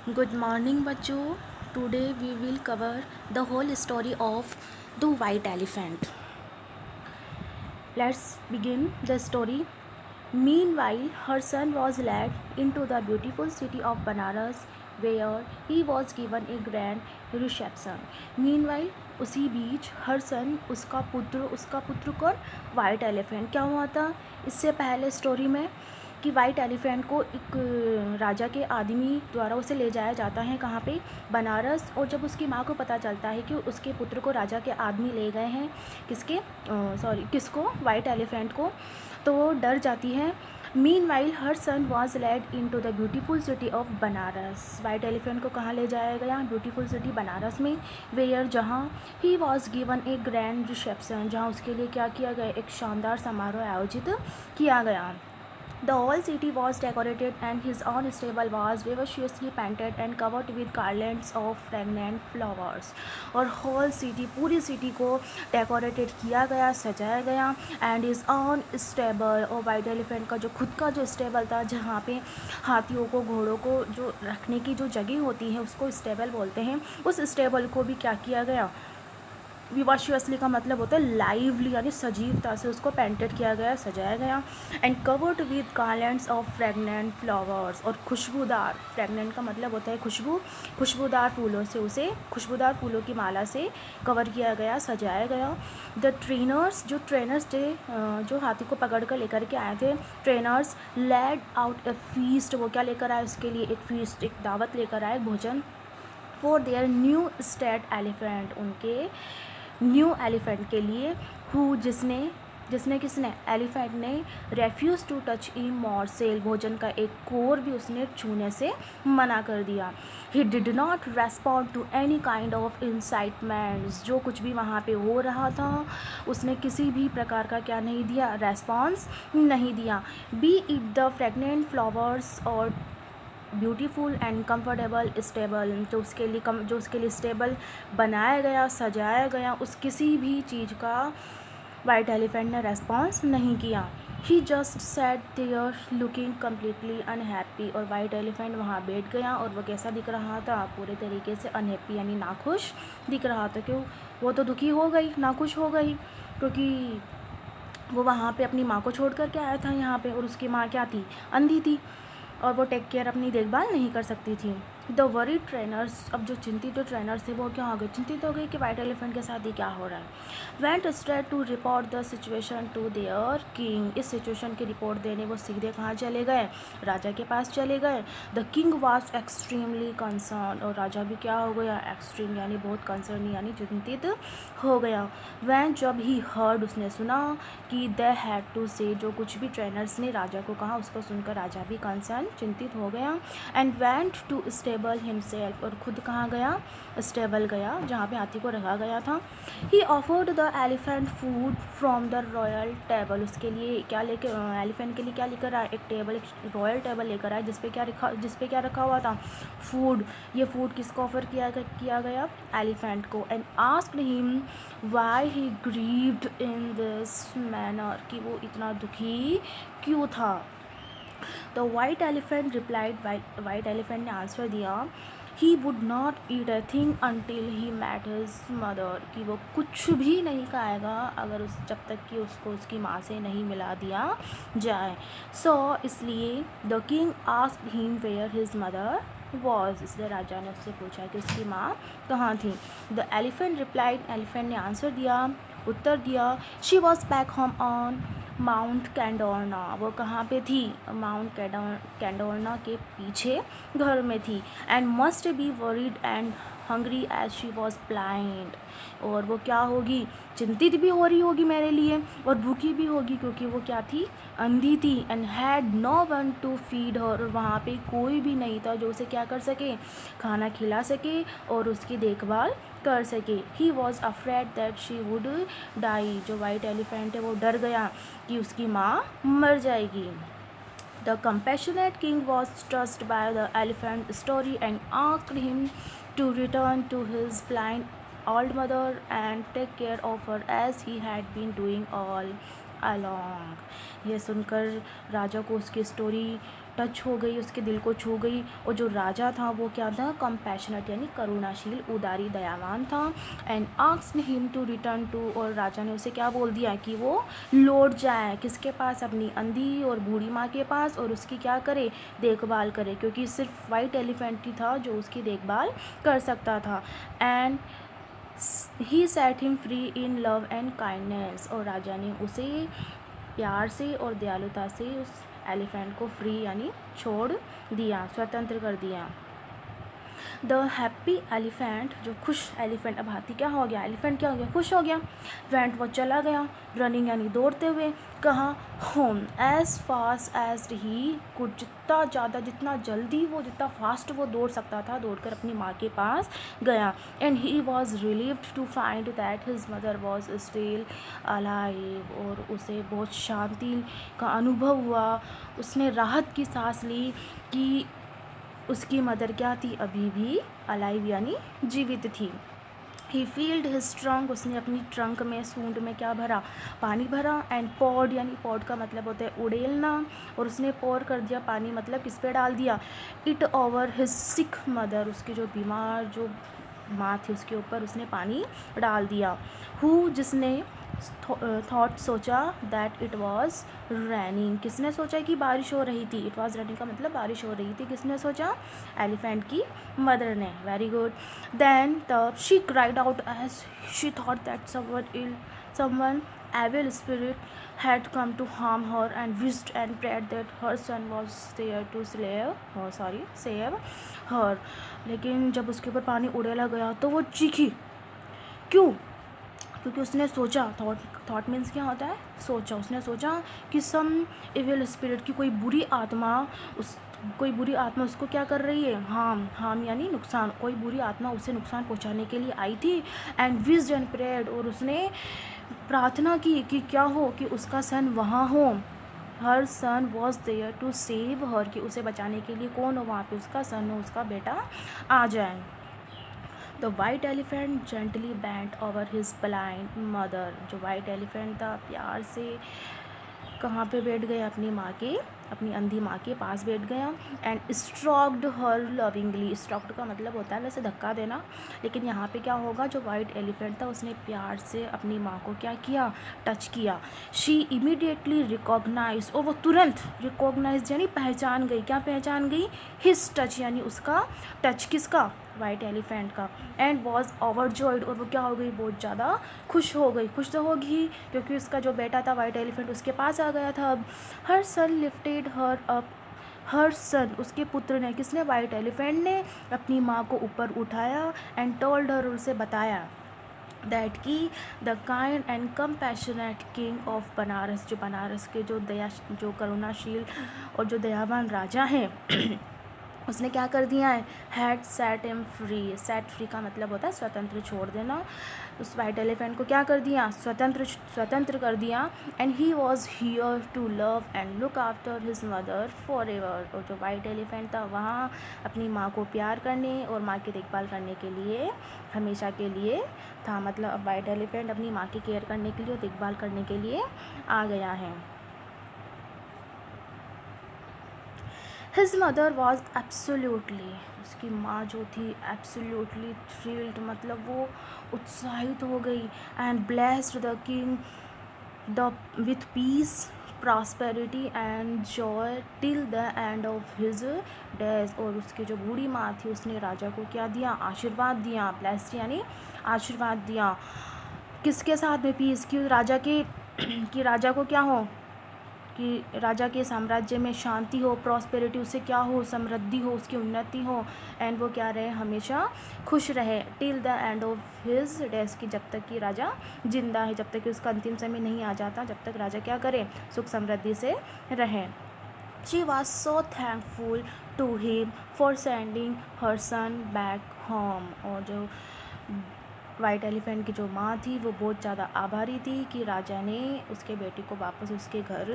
Good morning, बच्चों. Today we will cover the whole story of the white elephant. Let's begin the story. Meanwhile, her son was led into the beautiful city of Banaras, where he was given a grand reception. Meanwhile, उसी बीच हर सन उसका पुत्र कौन, white elephant. क्या हुआ था इससे पहले story में कि वाइट एलिफेंट को एक राजा के आदमी द्वारा उसे ले जाया जाता है कहाँ पे, बनारस. और जब उसकी माँ को पता चलता है कि उसके पुत्र को राजा के आदमी ले गए हैं, किसको, वाइट एलिफेंट को, तो वो डर जाती है. Meanwhile her son was led into the beautiful city of Banaras. White elephant को कहाँ ले जाया गया, ब्यूटीफुल सिटी बनारस में, वेयर जहाँ he was given A grand reception, जहाँ उसके लिए क्या किया गया, एक शानदार समारोह आयोजित किया गया. The whole city was decorated and his own stable was vivaciously painted and covered with garlands of fragrant flowers. और whole city, पूरी city को डेकोरेटेड किया गया, सजाया गया. एंड his own stable, और वाइट एलिफेंट का जो खुद का जो स्टेबल था, जहाँ पे हाथियों को, घोड़ों को जो रखने की जो जगह होती है उसको स्टेबल बोलते हैं, उस स्टेबल को भी क्या किया गया, विवाशियसली का मतलब होता है लाइवली, यानी सजीवता से उसको पेंटेड किया गया, सजाया गया. And covered with garlands of fragrant flowers, और खुशबूदार, फ्रेगनेंट का मतलब होता है खुशबू, खुशबूदार फूलों से उसे, खुशबूदार फूलों की माला से कवर किया गया, सजाया गया. द ट्रेनर्स, जो ट्रेनर्स थे, जो हाथी को पकड़ कर लेकर के आए थे, ट्रेनर्स लेड आउट ए फीस्ट, वो क्या लेकर आए उसके लिए, एक फीस्ट, एक दावत लेकर आए, भोजन, for their new state elephant, उनके न्यू एलिफेंट के लिए, हु जिसने किसने, एलिफेंट ने, रेफ्यूज़ टू टच ई मॉर्सेल, भोजन का एक कोर भी उसने छूने से मना कर दिया. He did not respond to any kind of incitements, जो कुछ भी वहाँ पे हो रहा था उसने किसी भी प्रकार का क्या नहीं दिया, रेस्पॉन्स नहीं दिया. B it the fragrant flowers और ब्यूटीफुल एंड कंफर्टेबल स्टेबल, जो उसके लिए स्टेबल बनाया गया, सजाया गया, उस किसी भी चीज़ का वाइट एलिफेंट ने रेस्पॉन्स नहीं किया. He just sat there looking completely unhappy, और वाइट एलिफेंट वहाँ बैठ गया और वो कैसा दिख रहा था, पूरे तरीके से अनहैप्पी, यानी नाखुश दिख रहा था. क्यों, वो तो दुखी हो गई, नाखुश हो गई, क्योंकि वो वहाँ पे अपनी माँ को छोड़ कर के आया था यहाँ पे, और उसकी माँ क्या थी, अंधी थी, और वो टेक केयर, अपनी देखभाल नहीं कर सकती थी. द वरी ट्रेनर्स, अब जो चिंतित जो ट्रेनर्स थे वो क्या हो गए, चिंतित हो गए कि वाइट एलिफेंट के साथ ही क्या हो रहा है. Went straight to report the situation to their king, इस सिचुएशन की रिपोर्ट देने वो सीधे कहाँ चले गए, राजा के पास चले गए. The king was extremely concern, और राजा भी क्या हो गया, एक्सट्रीम, यानी बहुत कंसर्न, यानी चिंतित हो गया. वैन, जब ही हर्ड, उसने सुना कि दे हैड टू से, जो कुछ भी ट्रेनर्स ने राजा को कहा उसको सुनकर राजा भी कंसर्न, चिंतित हो गया. And went to stable himself, और खुद कहाँ गया, स्टेबल गया, जहाँ पे हाथी को रखा गया था. ही offered the elephant food from the royal table, उसके लिए क्या लेके, एलिफेंट के लिए क्या लेकर आया, एक टेबल, एक रॉयल टेबल लेकर आया, जिस पे क्या रखा हुआ था, फूड. ये फूड किसको ऑफर किया गया, एलिफेंट को. And asked him why he grieved in this manner, कि वो इतना दुखी क्यों था. The white elephant replied, white elephant ने आंसर दिया, he would not eat a thing until he met his mother, कि वो कुछ भी नहीं खाएगा अगर जब तक कि उसको उसकी माँ से नहीं मिला दिया जाए. सो इसलिए the king asked him where his mother was, इसलिए राजा ने उससे पूछा कि उसकी माँ कहाँ थी. द एलिफेंट रिप्लाइड, एलिफेंट ने आंसर दिया, उत्तर दिया, she was back home on mount Candorna, वो कहाँ पे थी, माउंट कैंडोरना के पीछे घर में थी. And must be worried and hungry as she was blind, और वो क्या होगी, चिंतित भी हो रही होगी मेरे लिए, और भूखी भी होगी, क्योंकि वो क्या थी, अंधी थी. And had no one to feed her, और वहाँ पे कोई भी नहीं था जो उसे क्या कर सके, खाना खिला सके और उसकी देखभाल कर सके. He was afraid that she would die, जो वाइट एलिफेंट है वो डर गया कि उसकी माँ मर जाएगी. The compassionate king was touched by the elephant story and asked him to return to his blind old mother and take care of her as he had been doing all along. ये सुनकर राजा को उसकी story touch हो गई, उसके दिल को छू गई। और जो राजा था वो क्या था, कंपैशनेट यानी करुणाशील, उदारी, दयावान था। And asked him to return to, और राजा ने उसे क्या बोल दिया कि वो लौट जाए किसके पास, अपनी अंधी और बूढ़ी माँ के पास, और उसकी क्या करे, देखभाल करे, क्योंकि सिर्फ वाइट एलिफेंट ही था जो उसकी देखभाल कर सकता था। And he set him free in love and kindness, और राजा ने उसे प्यार से और दयालुता से उस एलिफेंट को फ्री यानी छोड़ दिया, स्वतंत्र कर दिया। द हैप्पी एलिफेंट, जो खुश एलिफेंट, अब हाथी क्या हो गया, एलिफेंट क्या हो गया, खुश हो गया। वेंट, वो चला गया, रनिंग यानी दौड़ते हुए, कहाँ, home, as fast as he could, जितना ज़्यादा, जितना जल्दी वो, जितना फास्ट वो दौड़ सकता था, दौड़कर अपनी माँ के पास गया। And he was relieved to find that his mother was still alive, और उसे बहुत शांति का अनुभव हुआ, उसने राहत की सांस ली कि उसकी मदर क्या थी, अभी भी अलाइव यानी जीवित थी। ही फील्ड हिज ट्रंक, उसने अपनी ट्रंक में, सूंड में क्या भरा, पानी भरा। एंड पॉड, यानी पॉड का मतलब होता है उड़ेलना, और उसने पोर कर दिया पानी, मतलब किस पे डाल दिया, it over his sick mother, उसकी जो बीमार जो माँ थी उसके ऊपर उसने पानी डाल दिया। हु, जिसने, थॉट, सोचा, दैट इट वॉज रैनिंग, किसने सोचा कि बारिश हो रही थी, इट वॉज रैनिंग का मतलब बारिश हो रही थी, किसने सोचा, एलिफेंट की मदर ने, वेरी गुड। देन तब she cried out as she thought that someone evil spirit had come to harm her, and wished and prayed that her son was there to save her। लेकिन जब उसके ऊपर पानी उड़ेला गया तो वो चीखी, क्यों, क्योंकि उसने सोचा, थॉट मीन्स क्या होता है, सोचा, उसने सोचा कि सम इविल स्पिरिट, की कोई बुरी आत्मा, उसको क्या कर रही है, हार्म यानी नुकसान, कोई बुरी आत्मा उसे नुकसान पहुंचाने के लिए आई थी। एंड विश्ड एंड प्रेयर्ड, और उसने प्रार्थना की कि क्या हो, कि उसका सन वहाँ हो, her son was there to save her, कि उसे बचाने के लिए कौन हो वहाँ पे, उसका सन हो, उसका बेटा आ जाए। The white elephant gently बैंट over his blind mother, जो वाइट एलिफेंट था प्यार से कहाँ पे बैठ गया, अपनी अंधी माँ के पास बैठ गया। And stroked her lovingly, stroked का मतलब होता है वैसे धक्का देना, लेकिन यहाँ पे क्या होगा, जो वाइट एलिफेंट था उसने प्यार से अपनी माँ को क्या किया, टच किया। शी इमीडिएटली रिकॉग्नाइज, और वो तुरंत, रिकॉग्नाइज यानी पहचान गई, क्या पहचान गई, हिज टच यानी उसका टच, किसका, वाइट एलिफेंट का। एंड वॉज ओवरजॉयड, और वो क्या हो गई, बहुत ज़्यादा खुश हो गई, खुश तो होगी क्योंकि उसका जो बेटा था वाइट एलिफेंट उसके पास आ गया था अब। हर सन लिफ्टेड हर अप, हर सन, उसके पुत्र ने, किसने, वाइट एलिफेंट ने अपनी माँ को ऊपर उठाया। एंड टोल्ड हर, उसे बताया, दैट की the kind and compassionate king of Banaras, जो बनारस के जो करुणाशील और जो दयावान राजा हैं उसने क्या कर दिया है, had set them free, set free का मतलब होता है स्वतंत्र, छोड़ देना। उस वाइट एलिफेंट को क्या कर दिया, स्वतंत्र कर दिया। And he was here to love and look after his mother for ever, और जो वाइट एलिफेंट था वहाँ अपनी माँ को प्यार करने और माँ की देखभाल करने के लिए, हमेशा के लिए था, मतलब अब वाइट एलिफेंट अपनी माँ की केयर करने के लिए और देखभाल करने के लिए आ गया है। हिज मदर वॉज एब्सोल्यूटली, उसकी माँ जो थी एब्सोल्यूटली थ्रिल्ड, मतलब वो उत्साहित हो गई। And blessed the king the with peace, prosperity and joy till the end of his days, और उसकी जो बूढ़ी माँ थी उसने राजा को क्या दिया, आशीर्वाद दिया, ब्लेस्ड यानी आशीर्वाद दिया, किसके साथ में, पीस, कि राजा के कि राजा को क्या हो, कि राजा के साम्राज्य में शांति हो, प्रॉस्पेरिटी, उसे क्या हो, समृद्धि हो, उसकी उन्नति हो। एंड वो क्या रहे, हमेशा खुश रहे, till the end of his days, की जब तक कि राजा जिंदा है, जब तक कि उसका अंतिम समय नहीं आ जाता, जब तक राजा क्या करे, सुख समृद्धि से रहे। She was so thankful to him for sending her son back home, और जो वाइट एलिफेंट की जो माँ थी वो बहुत ज़्यादा आभारी थी कि राजा ने उसके बेटे को वापस उसके घर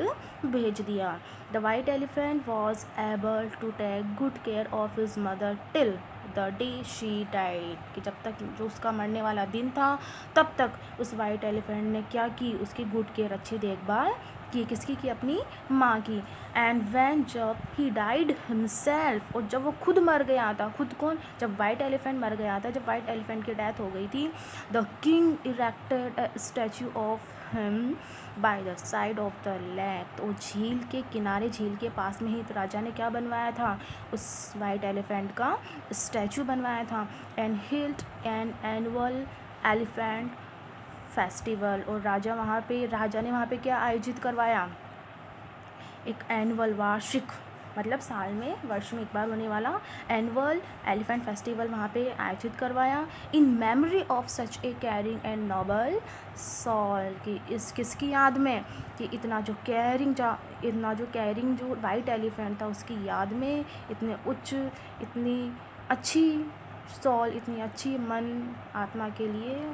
भेज दिया। The white elephant was able to take good care of his mother till the day she died, कि जब तक जो उसका मरने वाला दिन था तब तक उस वाइट एलिफेंट ने क्या की, उसकी गुड केयर, अच्छी देखभाल की, किसकी की, अपनी माँ की। एंड व्हेन जब ही डाइड हिमसेल्फ, और जब वो खुद मर गया था, खुद कौन, जब वाइट एलिफेंट मर गया था, जब वाइट एलिफेंट की डेथ हो गई थी, the king erected a statue of him by the side of the lake. तो झील के किनारे, झील के पास में ही तो राजा ने क्या बनवाया था, उस वाइट एलिफेंट का स्टैचू बनवाया था। And healed an annual elephant festival, और राजा ने वहाँ पे क्या आयोजित करवाया, एक एनुअल, वार्षिक, मतलब साल में, वर्ष में एक बार होने वाला एनुअल एलिफेंट फेस्टिवल वहाँ पे आयोजित करवाया, in memory of such a caring and noble soul, कि इस किसकी याद में, कि इतना जो कैरिंग जो वाइट एलिफेंट था उसकी याद में, इतने उच्च, इतनी अच्छी सोल, इतनी अच्छी मन, आत्मा के लिए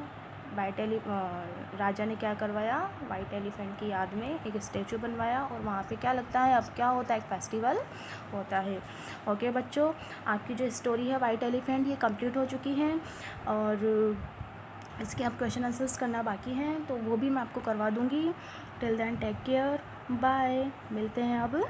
राजा ने क्या करवाया, वाइट एलिफेंट की याद में एक स्टैचू बनवाया, और वहाँ पे क्या लगता है, अब क्या होता है, एक फेस्टिवल होता है। ओके बच्चों, आपकी जो स्टोरी है वाइट एलिफेंट, ये कंप्लीट हो चुकी है, और इसके आप क्वेश्चन आंसर्स करना बाकी हैं, तो वो भी मैं आपको करवा दूँगी। Till then take care, bye, मिलते हैं अब